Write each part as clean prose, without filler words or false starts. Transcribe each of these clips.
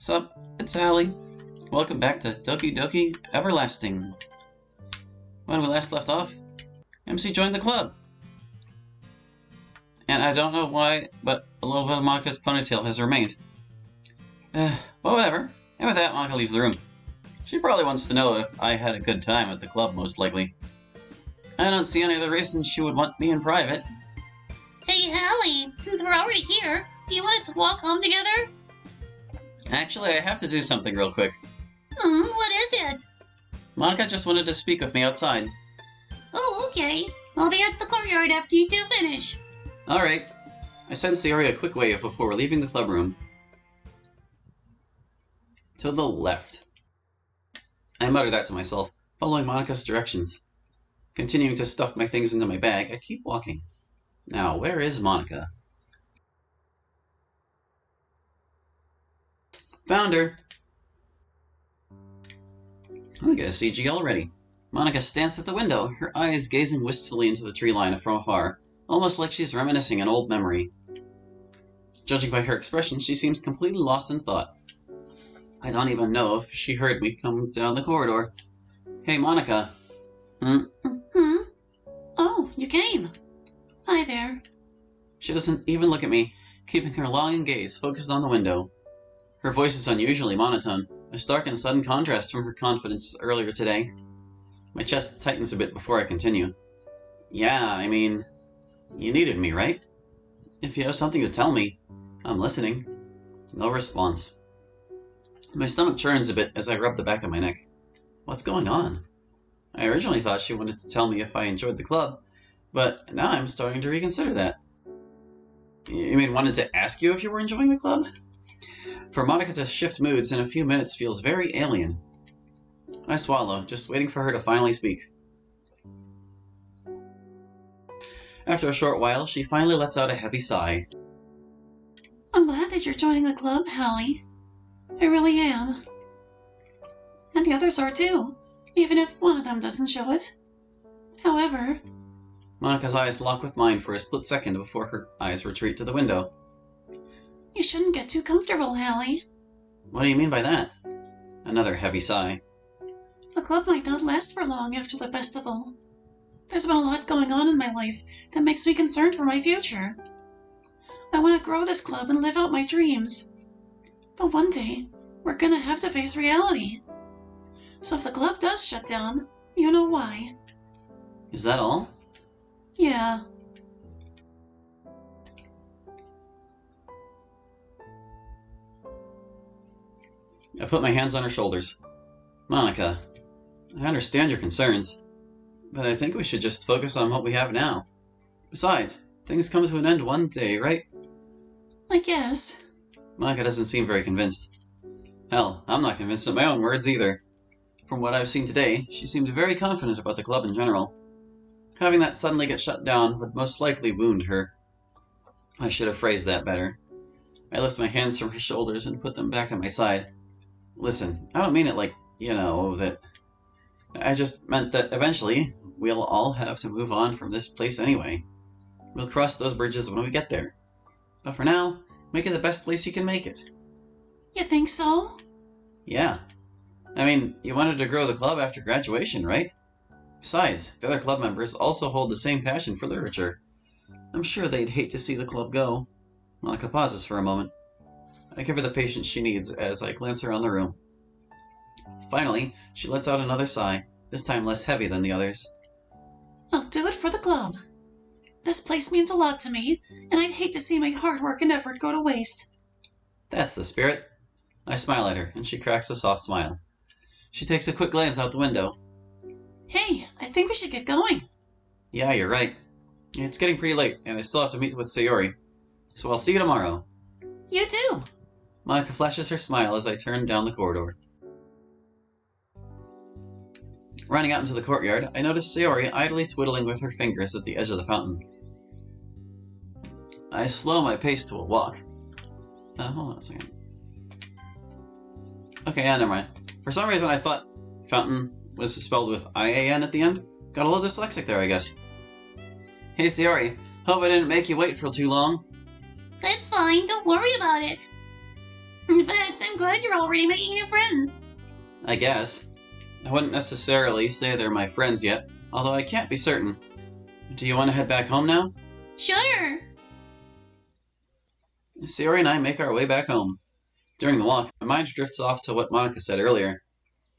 Sup, it's Allie. Welcome back to Doki Doki Everlasting. When we last left off, MC joined the club. And I don't know why, but a little bit of Monika's ponytail has remained. But whatever. And with that, Monika leaves the room. She probably wants to know if I had a good time at the club, most likely. I don't see any other reason she would want me in private. Hey, Allie, since we're already here, do you want to walk home together? Actually, I have to do something real quick. What is it? Monika just wanted to speak with me outside. Oh, okay. I'll be at the courtyard after you two finish. Alright. I sent Sayori a quick wave before leaving the club room. To the left. I mutter that to myself, following Monika's directions. Continuing to stuff my things into my bag, I keep walking. Now, where is Monika? Found her! I get a CG already. Monika stands at the window, her eyes gazing wistfully into the tree line from afar, almost like she's reminiscing an old memory. Judging by her expression, she seems completely lost in thought. I don't even know if she heard me come down the corridor. Hey, Monika. Oh, you came. Hi there. She doesn't even look at me, keeping her longing gaze focused on the window. Her voice is unusually monotone, a stark and sudden contrast from her confidence earlier today. My chest tightens a bit before I continue. Yeah, I mean, you needed me, right? If you have something to tell me, I'm listening. No response. My stomach churns a bit as I rub the back of my neck. What's going on? I originally thought she wanted to tell me if I enjoyed the club, but now I'm starting to reconsider that. You mean wanted to ask you if you were enjoying the club? For Monika to shift moods in a few minutes feels very alien. I swallow, just waiting for her to finally speak. After a short while, she finally lets out a heavy sigh. I'm glad that you're joining the club, Hallie. I really am. And the others are too, even if one of them doesn't show it. However... Monika's eyes lock with mine for a split second before her eyes retreat to the window. You shouldn't get too comfortable, Hallie. What do you mean by that? Another heavy sigh. The club might not last for long after the festival. There's been a lot going on in my life that makes me concerned for my future. I want to grow this club and live out my dreams. But one day, we're gonna have to face reality. So if the club does shut down, you know why. Is that all? Yeah. I put my hands on her shoulders. Monika, I understand your concerns, but I think we should just focus on what we have now. Besides, things come to an end one day, right? I guess. Monika doesn't seem very convinced. Hell, I'm not convinced of my own words either. From what I've seen today, she seemed very confident about the club in general. Having that suddenly get shut down would most likely wound her. I should have phrased that better. I lift my hands from her shoulders and put them back at my side. Listen, I don't mean it like, that... I just meant that eventually, we'll all have to move on from this place anyway. We'll cross those bridges when we get there. But for now, make it the best place you can make it. You think so? Yeah. I mean, you wanted to grow the club after graduation, right? Besides, the other club members also hold the same passion for literature. I'm sure they'd hate to see the club go. Monika pauses for a moment. I give her the patience she needs as I glance around the room. Finally, she lets out another sigh, this time less heavy than the others. I'll do it for the club. This place means a lot to me, and I'd hate to see my hard work and effort go to waste. That's the spirit. I smile at her, and she cracks a soft smile. She takes a quick glance out the window. Hey, I think we should get going. Yeah, you're right. It's getting pretty late, and I still have to meet with Sayori. So I'll see you tomorrow. You too. Monika flashes her smile as I turn down the corridor. Running out into the courtyard, I notice Sayori idly twiddling with her fingers at the edge of the fountain. I slow my pace to a walk. Hold on a second. Okay, yeah, never mind. For some reason I thought fountain was spelled with I-A-N at the end. Got a little dyslexic there, I guess. Hey Sayori, hope I didn't make you wait for too long. That's fine, don't worry about it. In fact, I'm I'm glad you're already making new friends. I guess. I wouldn't necessarily say they're my friends yet, although I can't be certain. Do you want to head back home now? Sure. Sayori and I make our way back home. During the walk, my mind drifts off to what Monika said earlier.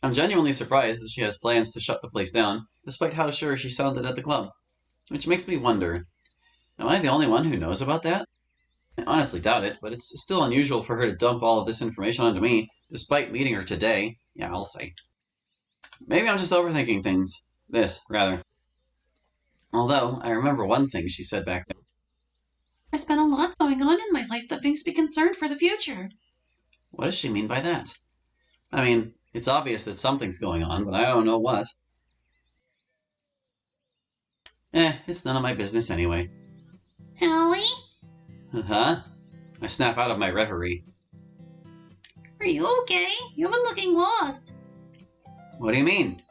I'm genuinely surprised that she has plans to shut the place down, despite how sure she sounded at the club. Which makes me wonder, am I the only one who knows about that? I honestly doubt it, but it's still unusual for her to dump all of this information onto me, despite meeting her today. Yeah, I'll say. Maybe I'm just overthinking things. This, rather. Although, I remember one thing she said back then. There's been a lot going on in my life that makes me concerned for the future. What does she mean by that? I mean, it's obvious that something's going on, but I don't know what. It's none of my business anyway. Allie? Huh? I snap out of my reverie. Are you okay? You've been looking lost. What do you mean?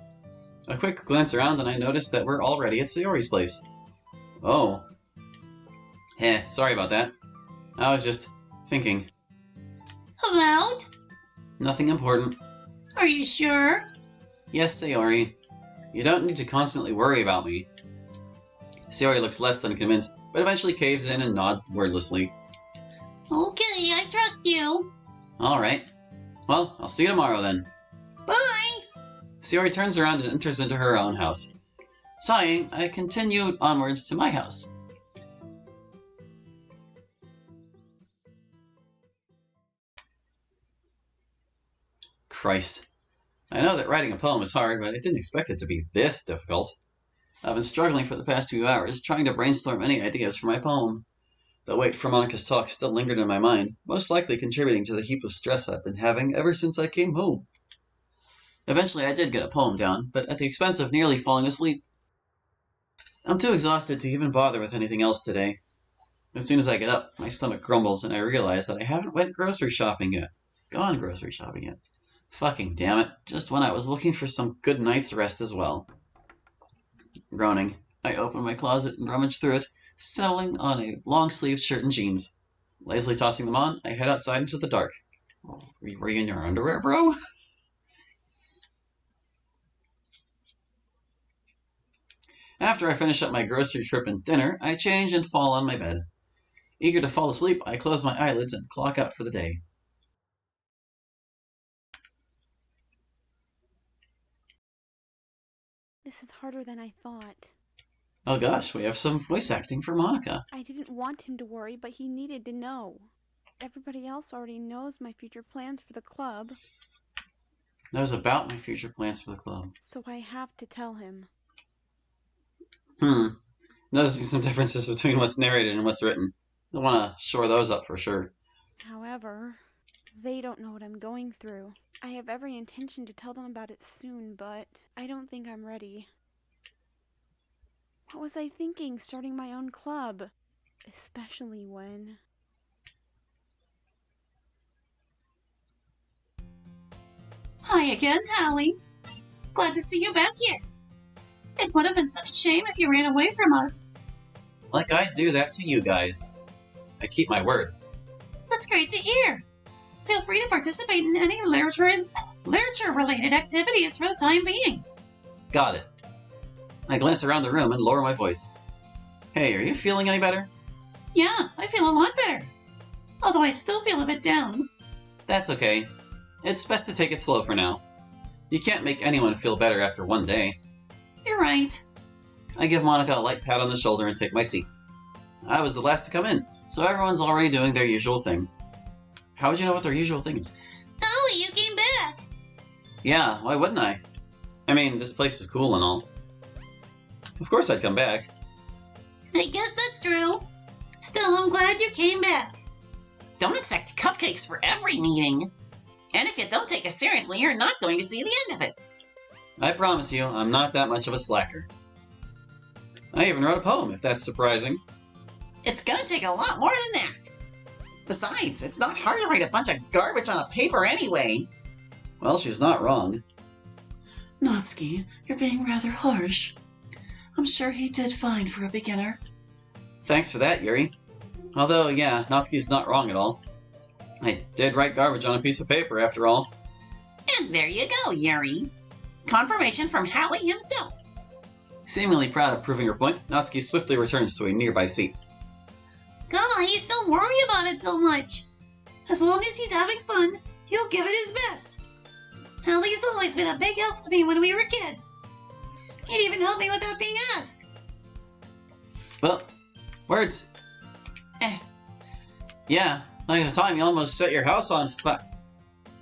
A quick glance around and I noticed that we're already at Sayori's place. Oh. Sorry about that. I was just thinking. About? Nothing important. Are you sure? Yes, Sayori. You don't need to constantly worry about me. Sayori looks less than convinced, but eventually caves in and nods wordlessly. Okay, I trust you. Alright. Well, I'll see you tomorrow then. Bye! Sayori turns around and enters into her own house. Sighing, I continue onwards to my house. Christ. I know that writing a poem is hard, but I didn't expect it to be this difficult. I've been struggling for the past few hours, trying to brainstorm any ideas for my poem. The wait for Monika's talk still lingered in my mind, most likely contributing to the heap of stress I've been having ever since I came home. Eventually I did get a poem down, but at the expense of nearly falling asleep. I'm too exhausted to even bother with anything else today. As soon as I get up, my stomach grumbles and I realize that I haven't went grocery shopping yet. Gone grocery shopping yet. Fucking damn it, just when I was looking for some good night's rest as well. Groaning, I open my closet and rummage through it, settling on a long-sleeved shirt and jeans. Lazily tossing them on, I head outside into the dark. Were you in your underwear, bro? After I finish up my grocery trip and dinner, I change and fall on my bed. Eager to fall asleep, I close my eyelids and clock out for the day. This is harder than I thought. Oh gosh, we have some voice acting for Monika. I didn't want him to worry, but he needed to know. Everybody else already knows my future plans for the club. Knows about my future plans for the club. So I have to tell him. Noticing some differences between what's narrated and what's written. I want to shore those up for sure. However, they don't know what I'm going through. I have every intention to tell them about it soon, but I don't think I'm ready. What was I thinking, starting my own club? Especially when... Hi again, Hallie. Glad to see you back here. It would have been such a shame if you ran away from us. Like I'd do that to you guys. I keep my word. That's great to hear. Feel free to participate in any literature-related activities for the time being. Got it. I glance around the room and lower my voice. Hey, are you feeling any better? Yeah, I feel a lot better. Although I still feel a bit down. That's okay. It's best to take it slow for now. You can't make anyone feel better after one day. You're right. I give Monika a light pat on the shoulder and take my seat. I was the last to come in, so everyone's already doing their usual thing. How would you know what their usual thing is? Hallie, you came back. Yeah, why wouldn't I? I mean, this place is cool and all. Of course I'd come back. I guess that's true. Still, I'm glad you came back. Don't expect cupcakes for every meeting. And if you don't take us seriously, you're not going to see the end of it. I promise you, I'm not that much of a slacker. I even wrote a poem, if that's surprising. It's gonna take a lot more than that. Besides, it's not hard to write a bunch of garbage on a paper anyway. Well, she's not wrong. Natsuki, you're being rather harsh. I'm sure he did fine for a beginner. Thanks for that, Yuri. Although, yeah, Natsuki's not wrong at all. I did write garbage on a piece of paper, after all. And there you go, Yuri. Confirmation from Hallie himself. Seemingly proud of proving her point, Natsuki swiftly returns to a nearby seat. Guys, don't worry about it so much. As long as he's having fun, he'll give it his best. Hallie's always been a big help to me when we were kids. He'd even help me without being asked. Well, words. Yeah, like the time you almost set your house on fire.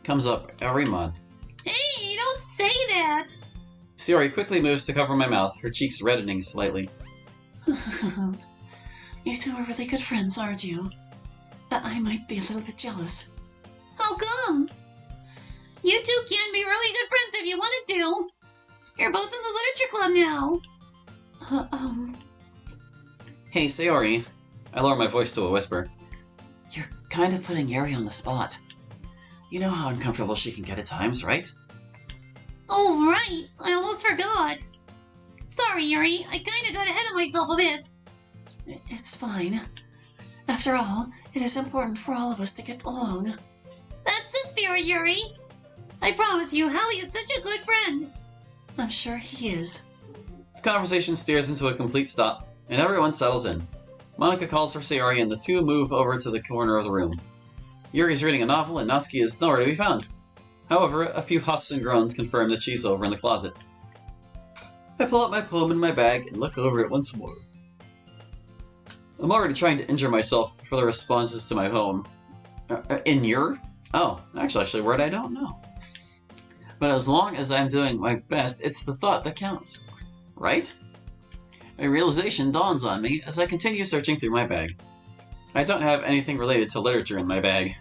Comes up every month. Hey, don't say that. Sayori quickly moves to cover my mouth, her cheeks reddening slightly. You two are really good friends, aren't you? I might be a little bit jealous. How come? You two can be really good friends if you wanted to. You're both in the literature club now. Hey, Sayori. I lower my voice to a whisper. You're kind of putting Yuri on the spot. You know how uncomfortable she can get at times, right? Oh, right. I almost forgot. Sorry, Yuri. I kind of got ahead of myself a bit. It's fine. After all, it is important for all of us to get along. That's the spirit, Yuri. I promise you, Hallie is such a good friend. I'm sure he is. The conversation steers into a complete stop, and everyone settles in. Monika calls for Sayori, and the two move over to the corner of the room. Yuri's reading a novel, and Natsuki is nowhere to be found. However, a few huffs and groans confirm that she's over in the closet. I pull out my poem in my bag and look over it once more. I'm already trying to injure myself for the responses to my poem. Oh, actually a word I don't know. But as long as I'm doing my best, it's the thought that counts. Right? A realization dawns on me as I continue searching through my bag. I don't have anything related to literature in my bag.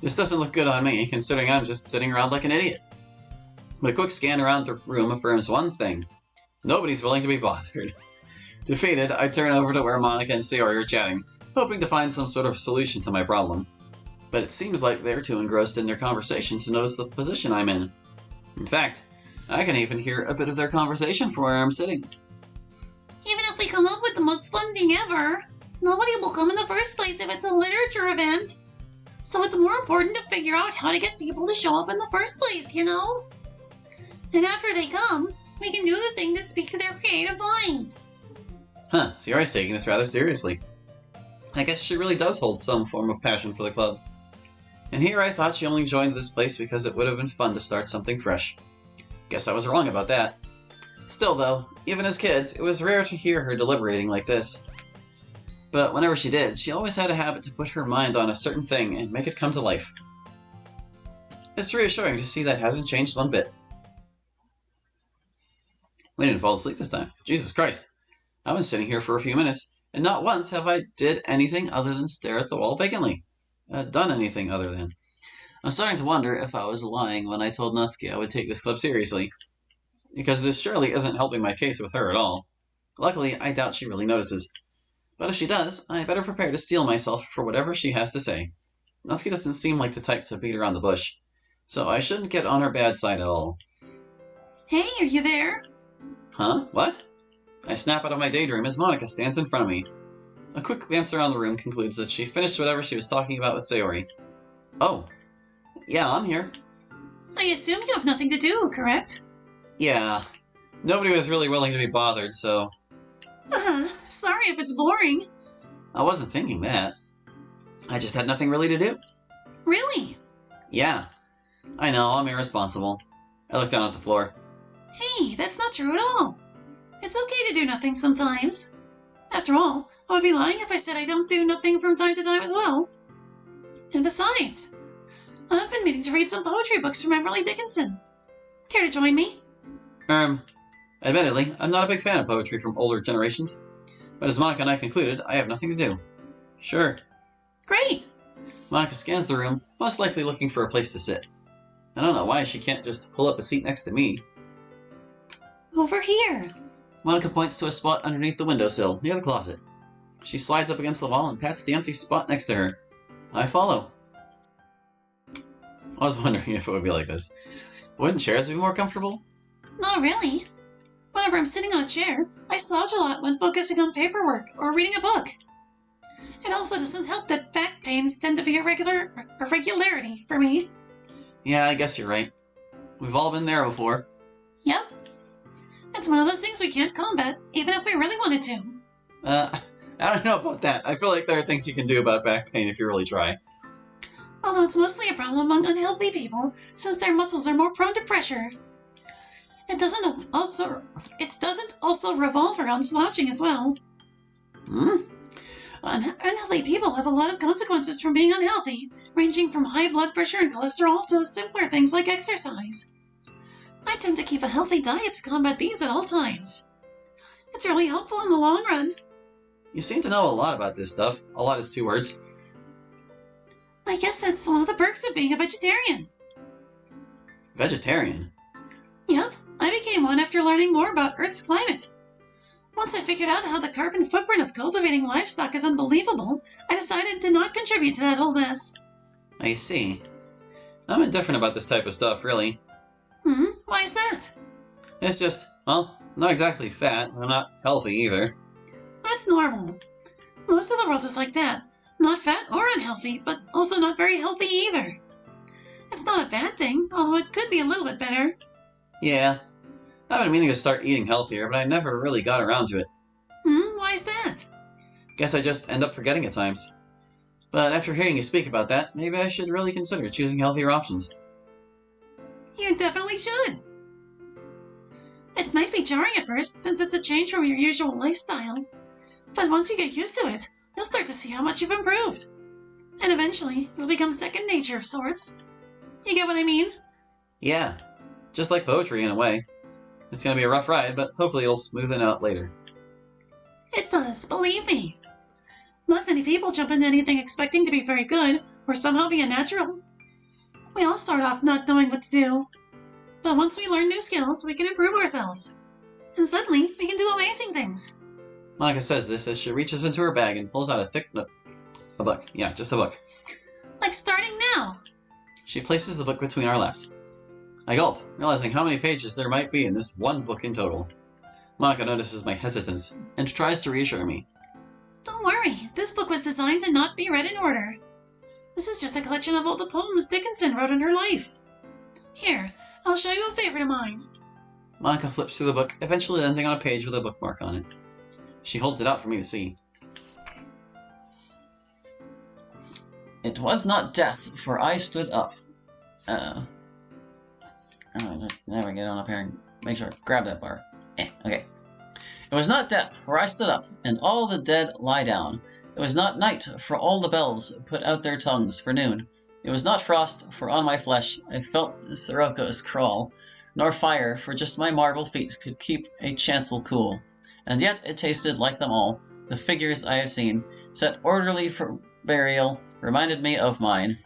This doesn't look good on me, considering I'm just sitting around like an idiot. But a quick scan around the room affirms one thing. Nobody's willing to be bothered. Defeated, I turn over to where Monika and Sayori are chatting, hoping to find some sort of solution to my problem. But it seems like they're too engrossed in their conversation to notice the position I'm in. In fact, I can even hear a bit of their conversation from where I'm sitting. Even if we come up with the most fun thing ever, nobody will come in the first place if it's a literature event. So it's more important to figure out how to get people to show up in the first place, you know? And after they come, we can do the thing to speak to their creative minds. Huh, Sayori's taking this rather seriously. I guess she really does hold some form of passion for the club. And here I thought she only joined this place because it would have been fun to start something fresh. Guess I was wrong about that. Still though, even as kids, it was rare to hear her deliberating like this. But whenever she did, she always had a habit to put her mind on a certain thing and make it come to life. It's reassuring to see that hasn't changed one bit. We didn't fall asleep this time. Jesus Christ. I've been sitting here for a few minutes, and not once have I did anything other than stare at the wall vacantly. Done anything other than. I'm starting to wonder if I was lying when I told Natsuki I would take this club seriously. Because this surely isn't helping my case with her at all. Luckily, I doubt she really notices. But if she does, I better prepare to steel myself for whatever she has to say. Natsuki doesn't seem like the type to beat around the bush, so I shouldn't get on her bad side at all. Hey, are you there? Huh? What? I snap out of my daydream as Monika stands in front of me. A quick glance around the room concludes that she finished whatever she was talking about with Sayori. Oh. Yeah, I'm here. I assume you have nothing to do, correct? Yeah. Nobody was really willing to be bothered, so... Sorry if it's boring. I wasn't thinking that. I just had nothing really to do. Really? Yeah. I know, I'm irresponsible. I look down at the floor. Hey, that's not true at all. It's okay to do nothing sometimes. After all, I would be lying if I said I don't do nothing from time to time as well. And besides, I've been meaning to read some poetry books from Emily Dickinson. Care to join me? Admittedly, I'm not a big fan of poetry from older generations. But as Monika and I concluded, I have nothing to do. Sure. Great! Monika scans the room, most likely looking for a place to sit. I don't know why she can't just pull up a seat next to me. Over here. Monika points to a spot underneath the windowsill, near the closet. She slides up against the wall and pats the empty spot next to her. I follow. I was wondering if it would be like this. Wouldn't chairs be more comfortable? Not really. Whenever I'm sitting on a chair, I slouch a lot when focusing on paperwork or reading a book. It also doesn't help that back pains tend to be a regularity for me. Yeah, I guess you're right. We've all been there before. Yep. It's one of those things we can't combat, even if we really wanted to. I don't know about that. I feel like there are things you can do about back pain if you really try. Although it's mostly a problem among unhealthy people, since their muscles are more prone to pressure. It doesn't also revolve around slouching as well. Unhealthy people have a lot of consequences from being unhealthy, ranging from high blood pressure and cholesterol to simpler things like exercise. I tend to keep a healthy diet to combat these at all times. It's really helpful in the long run. You seem to know a lot about this stuff. A lot is 2 words. I guess that's one of the perks of being a vegetarian. Vegetarian? Yep, I became one after learning more about Earth's climate. Once I figured out how the carbon footprint of cultivating livestock is unbelievable, I decided to not contribute to that whole mess. I see. I'm indifferent about this type of stuff, really. Why's that? It's just, well, not exactly fat. I'm not healthy either. That's normal. Most of the world is like that. Not fat or unhealthy, but also not very healthy either. It's not a bad thing, although it could be a little bit better. Yeah. I've been meaning to start eating healthier, but I never really got around to it. Why's that? Guess I just end up forgetting at times. But after hearing you speak about that, maybe I should really consider choosing healthier options. You definitely should. It might be jarring at first, since it's a change from your usual lifestyle. But once you get used to it, you'll start to see how much you've improved. And eventually, it'll become second nature of sorts. You get what I mean? Yeah. Just like poetry in a way. It's gonna be a rough ride, but hopefully it'll smoothen out later. It does, believe me. Not many people jump into anything expecting to be very good, or somehow be a natural. We all start off not knowing what to do. But once we learn new skills, we can improve ourselves. And suddenly, we can do amazing things. Monika says this as she reaches into her bag and pulls out a thick a book. Yeah, just a book. Like starting now. She places the book between our laps. I gulp, realizing how many pages there might be in this one book in total. Monika notices my hesitance and tries to reassure me. Don't worry, this book was designed to not be read in order. This is just a collection of all the poems Dickinson wrote in her life. Here, I'll show you a favorite of mine. Monika flips through the book, eventually ending on a page with a bookmark on it. She holds it out for me to see. It was not death, for I stood up. Never get on up here and make sure I grab that bar. Okay. It was not death, for I stood up, and all the dead lie down. It was not night, for all the bells put out their tongues for noon. It was not frost, for on my flesh I felt Siroco's crawl, nor fire, for just my marble feet could keep a chancel cool. And yet it tasted like them all. The figures I have seen, set orderly for burial, reminded me of mine.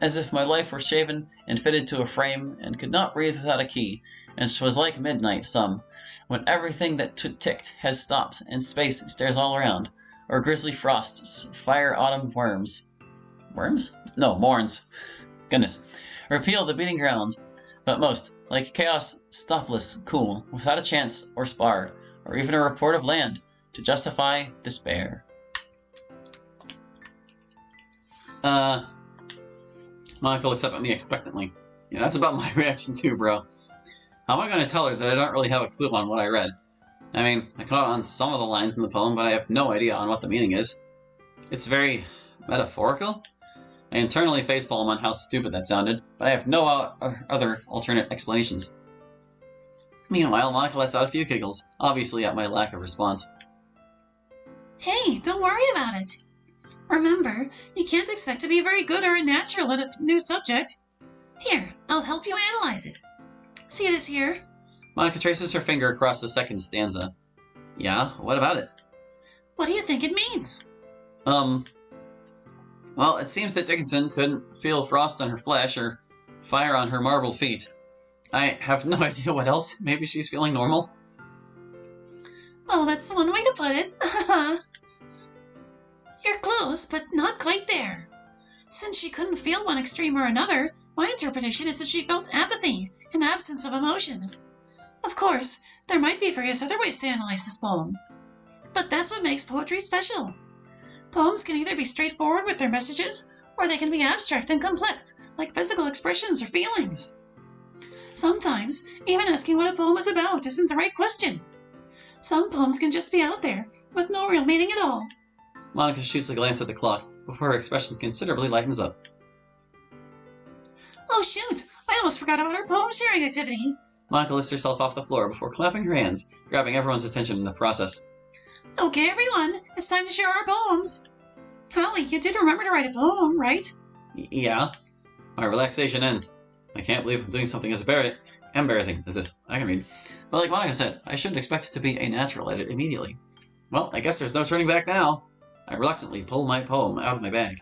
As if my life were shaven and fitted to a frame, and could not breathe without a key, and 'twas like midnight some, when everything that ticked has stopped, and space stares all around, or grisly frosts, fire autumn worms. Worms? No, morns. Goodness. Repeal the beating ground, but most, like chaos, stopless, cool, without a chance or spar, or even a report of land, to justify despair. Monika looks up at me expectantly. Yeah, that's about my reaction too, bro. How am I going to tell her that I don't really have a clue on what I read? I mean, I caught on some of the lines in the poem, but I have no idea on what the meaning is. It's very metaphorical? I internally facepalm on how stupid that sounded, but I have no other alternate explanations. Meanwhile, Monika lets out a few giggles, obviously at my lack of response. Hey, don't worry about it. Remember, you can't expect to be very good or a natural at a new subject. Here, I'll help you analyze it. See this here? Monika traces her finger across the second stanza. Yeah, what about it? What do you think it means? Well, it seems that Dickinson couldn't feel frost on her flesh or fire on her marble feet. I have no idea what else. Maybe she's feeling normal? Well, that's one way to put it. You're close, but not quite there. Since she couldn't feel one extreme or another, my interpretation is that she felt apathy, an absence of emotion. Of course, there might be various other ways to analyze this poem. But that's what makes poetry special. Poems can either be straightforward with their messages, or they can be abstract and complex, like physical expressions or feelings. Sometimes, even asking what a poem is about isn't the right question. Some poems can just be out there, with no real meaning at all. Monika shoots a glance at the clock before her expression considerably lightens up. Oh shoot, I almost forgot about our poem sharing activity. Monika lifts herself off the floor before clapping her hands, grabbing everyone's attention in the process. Okay, everyone, it's time to share our poems. Holly, you did remember to write a poem, right? Yeah. My relaxation ends. I can't believe I'm doing something as embarrassing as this. I can read. But like Monika said, I shouldn't expect it to be a natural at it immediately. Well, I guess there's no turning back now. I reluctantly pull my poem out of my bag.